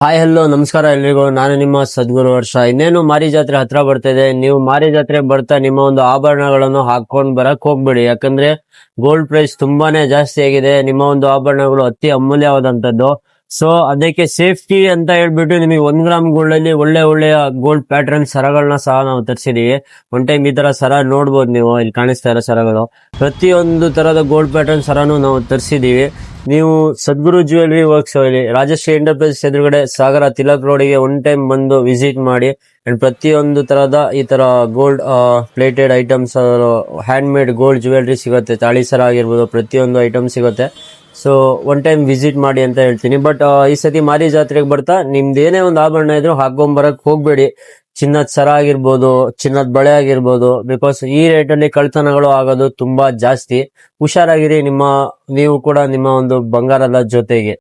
Hi hello ನಮಸ್ಕಾರ ಎಲ್ರಿಗೂ. ನಾನು ನಿಮ್ಮ ಸದ್ಗುರು ವರ್ಷ. ಇನ್ನೇನು ಮಾರಿ ಜಾತ್ರೆ ಹತ್ರ ಬರ್ತಾ ಇದೆ. ನೀವು ಮಾರಿ ಜಾತ್ರೆ ಬರ್ತಾ ನಿಮ್ಮ ಒಂದು ಆಭರಣಗಳನ್ನು ಹಾಕೊಂಡ್ ಬರಕ್ ಹೋಗ್ಬೇಡಿ. ಯಾಕಂದ್ರೆ ಗೋಲ್ಡ್ ಪ್ರೈಸ್ ತುಂಬಾನೇ ಜಾಸ್ತಿ ಆಗಿದೆ. ನಿಮ್ಮ ಒಂದು ಆಭರಣಗಳು ಅತಿ ಅಮೂಲ್ಯವಾದಂತದ್ದು. ಸೊ ಅದಕ್ಕೆ ಸೇಫ್ಟಿ ಅಂತ ಹೇಳ್ಬಿಟ್ಟು ನಿಮಗೆ 1 ಗ್ರಾಮ್ ಗೋಲ್ಡ್ ಅಲ್ಲಿ ಒಳ್ಳೆಯ ಗೋಲ್ಡ್ ಪ್ಯಾಟರ್ನ್ ಸರಗಳನ್ನ ಸಹ ನಾವು ತರಿಸಿದೀವಿ. ಒನ್ ಟೈಮ್ ಈ ತರ ಸರ ನೋಡ್ಬೋದು, ನೀವು ಇಲ್ಲಿ ಕಾಣಿಸ್ತಾ ಇರೋ ಸರಗಳು. ಪ್ರತಿಯೊಂದು ತರದ ಗೋಲ್ಡ್ ಪ್ಯಾಟರ್ನ್ ಸರನು ನಾವು ತರಿಸಿದೀವಿ. ನೀವು ಸದ್ಗುರು ಜ್ಯುವೆಲರಿ ವರ್ಕ್ಸ್ ಹೇಳಿ ರಾಜಶ್ರೀ ಎಂಟರ್ಪ್ರೈಸಸ್ ಎದುರುಗಡೆ ಸಾಗರ ತಿಲಕ್ ರೋಡಿಗೆ ಒನ್ ಟೈಮ್ ಬಂದು ವಿಸಿಟ್ ಮಾಡಿ. ಅಂಡ್ ಪ್ರತಿಯೊಂದು ತರದ ಈ ತರ gold plated items, hand made gold jewellery ಸಿಗುತ್ತೆ. ತಾಳಿ ಸರ ಆಗಿರ್ಬೋದು, ಪ್ರತಿಯೊಂದು ಐಟಮ್ ಸಿಗುತ್ತೆ. ಸೊ ಒನ್ ಟೈಮ್ ವಿಸಿಟ್ ಮಾಡಿ ಅಂತ ಹೇಳ್ತೀನಿ. ಬಟ್ ಈ ಸತಿ ಮಾರಿ ಜಾತ್ರೆಗೆ ಬರ್ತಾ ನಿಮ್ದು ಏನೇ ಒಂದು ಆಭರಣ ಇದ್ರು ಹಾಕೊಂಬರಕ್ ಹೋಗ್ಬೇಡಿ. ಚಿನ್ನದ ಸರ ಆಗಿರ್ಬೋದು, ಚಿನ್ನದ ಬಳೆ ಆಗಿರ್ಬೋದು, ಬಿಕಾಸ್ ಈ ರೇಟ್ ಅಲ್ಲಿ ಕಳ್ತನಗಳು ಆಗೋದು ತುಂಬಾ ಜಾಸ್ತಿ. ಹುಷಾರಾಗಿರಿ, ನೀವು ಕೂಡ ನಿಮ್ಮ ಒಂದು ಬಂಗಾರದ ಜೊತೆಗೆ.